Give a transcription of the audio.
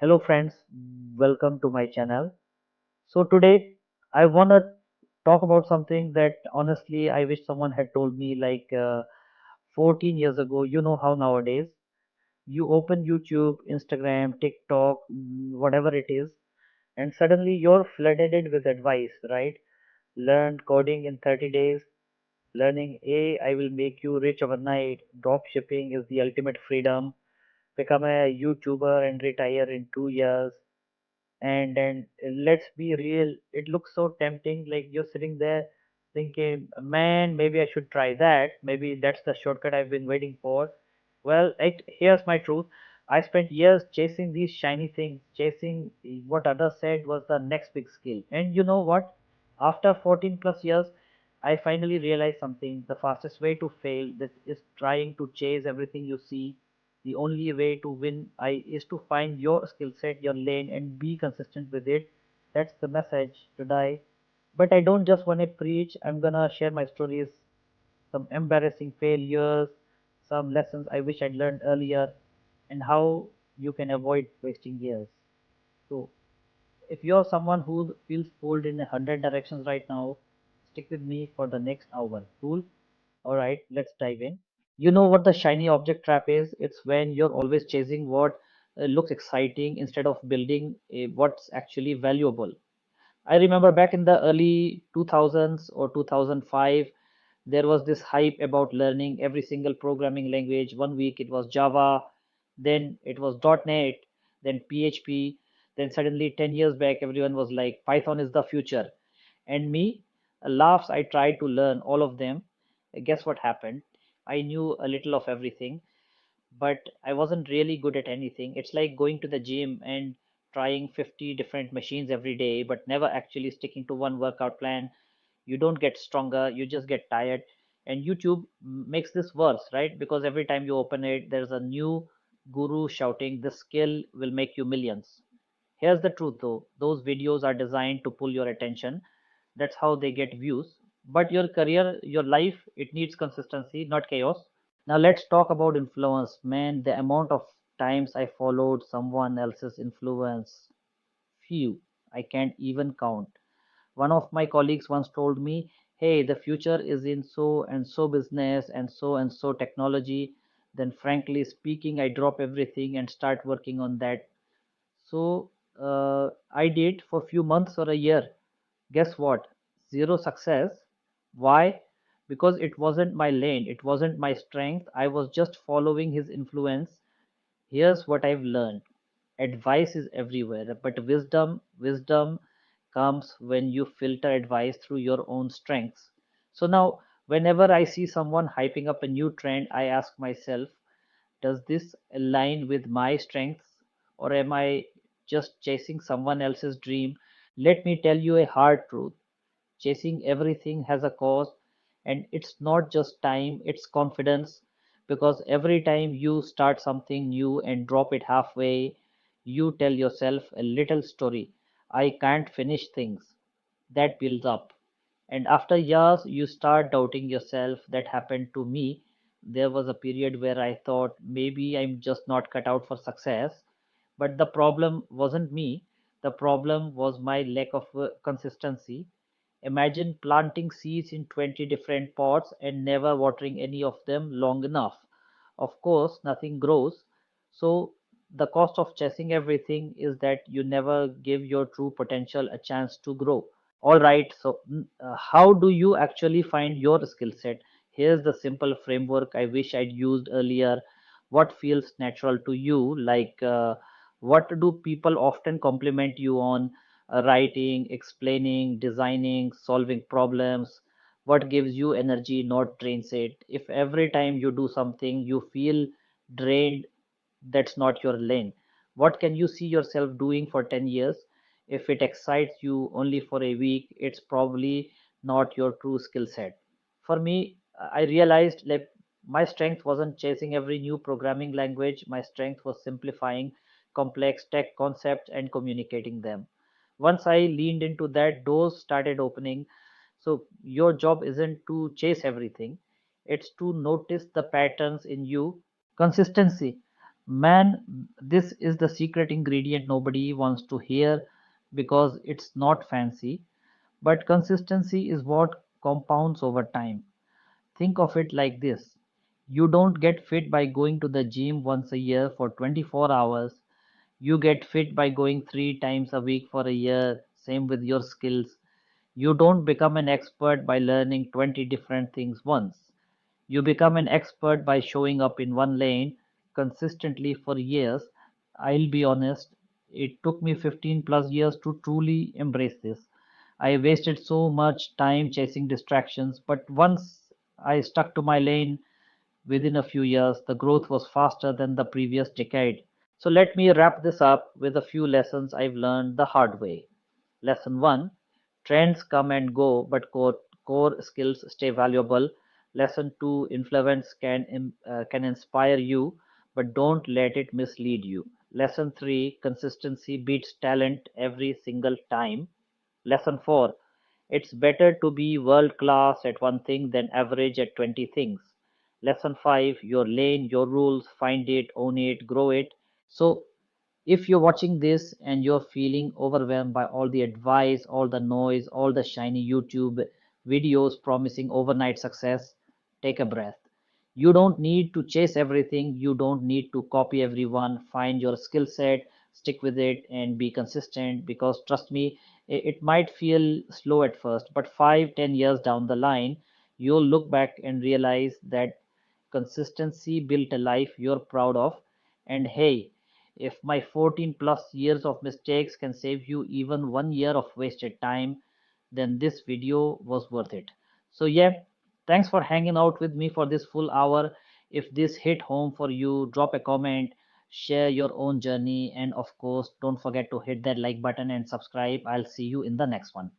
Hello friends, welcome to my channel. So today I want to talk about something that honestly I wish someone had told me 14 years ago. You know how nowadays you open YouTube, Instagram, TikTok, whatever it is, and suddenly you're flooded with advice, right? Learn coding in 30 days, learning AI will make you rich overnight, drop shipping is the ultimate freedom, become a YouTuber and retire in 2 years. And then let's be real, it looks so tempting, like you're sitting there thinking, man, maybe I should try that, maybe that's the shortcut I've been waiting for. Well, here's my truth. I spent years chasing these shiny things, chasing what others said was the next big skill. And you know what, after 14 plus years I finally realized something: the fastest way to fail this is trying to chase everything you see. The only way to win is to find your skill set, your lane, and be consistent with it. That's the message today. But I don't just want to preach. I'm gonna share my stories, some embarrassing failures, some lessons I wish I'd learned earlier, and how you can avoid wasting years. So, if you're someone who feels pulled in 100 directions right now, stick with me for the next hour. Cool? Alright, let's dive in. You know what the shiny object trap is? It's when you're always chasing what looks exciting instead of building what's actually valuable. I remember back in the early 2000s or 2005, there was this hype about learning every single programming language. One week it was Java, then it was .NET, then PHP, then suddenly 10 years back everyone was like Python is the future. And me, laughs, I tried to learn all of them. Guess what happened? I knew a little of everything, but I wasn't really good at anything. It's like going to the gym and trying 50 different machines every day, but never actually sticking to one workout plan. You don't get stronger, you just get tired. And YouTube makes this worse, right? Because every time you open it, there's a new guru shouting, this skill will make you millions. Here's the truth though, those videos are designed to pull your attention. That's how they get views. But your career, your life, it needs consistency, not chaos. Now let's talk about influence. Man, the amount of times I followed someone else's influence, few, I can't even count. One of my colleagues once told me, hey, the future is in so and so business and so technology. Then, frankly speaking, I drop everything and start working on that. So, I did for a few months or a year. Guess what? Zero success. Why? Because it wasn't my lane, it wasn't my strength. I was just following his influence. Here's what I've learned. Advice is everywhere, but wisdom comes when you filter advice through your own strengths. So now, whenever I see someone hyping up a new trend, I ask myself, does this align with my strengths or am I just chasing someone else's dream? Let me tell you a hard truth. Chasing everything has a cost, and it's not just time, it's confidence. Because every time you start something new and drop it halfway, you tell yourself a little story. I can't finish things. That builds up. And after years, you start doubting yourself. That happened to me. There was a period where I thought maybe I'm just not cut out for success. But the problem wasn't me. The problem was my lack of consistency. Imagine planting seeds in 20 different pots and never watering any of them long enough. Of course, nothing grows. So, the cost of chasing everything is that you never give your true potential a chance to grow. All right, so how do you actually find your skill set? Here's the simple framework I wish I'd used earlier. What feels natural to you? What do people often compliment you on? Writing, explaining, designing, solving problems. What gives you energy, not drains it? If every time you do something you feel drained, that's not your lane. What can you see yourself doing for 10 years? If it excites you only for a week, it's probably not your true skill set. For me, I realized like my strength wasn't chasing every new programming language, my strength was simplifying complex tech concepts and communicating them. Once I leaned into that, doors started opening. So, your job isn't to chase everything, it's to notice the patterns in you. Consistency. Man, this is the secret ingredient nobody wants to hear because it's not fancy, but consistency is what compounds over time. Think of it like this: you don't get fit by going to the gym once a year for 24 hours. You get fit by going 3 times a week for a year. Same with your skills. You don't become an expert by learning 20 different things once. You become an expert by showing up in one lane consistently for years. I'll be honest, it took me 15 plus years to truly embrace this. I wasted so much time chasing distractions, but once I stuck to my lane, within a few years, the growth was faster than the previous decade. So let me wrap this up with a few lessons I've learned the hard way. Lesson 1: trends come and go, but core skills stay valuable. Lesson 2: influence can inspire you, but don't let it mislead you. Lesson 3: consistency beats talent every single time. Lesson 4: it's better to be world class at one thing than average at 20 things. Lesson 5: your lane, your rules, find it, own it, grow it. So if you're watching this and you're feeling overwhelmed by all the advice, all the noise, all the shiny YouTube videos promising overnight success, take a breath. You don't need to chase everything. You don't need to copy everyone. Find your skill set, stick with it, and be consistent because trust me, it might feel slow at first, but 5, 10 years down the line, you'll look back and realize that consistency built a life you're proud of. And hey, if my 14 plus years of mistakes can save you even 1 year of wasted time, then this video was worth it. So, yeah, thanks for hanging out with me for this full hour. If this hit home for you, drop a comment, share your own journey, and of course, don't forget to hit that like button and subscribe. I'll see you in the next one.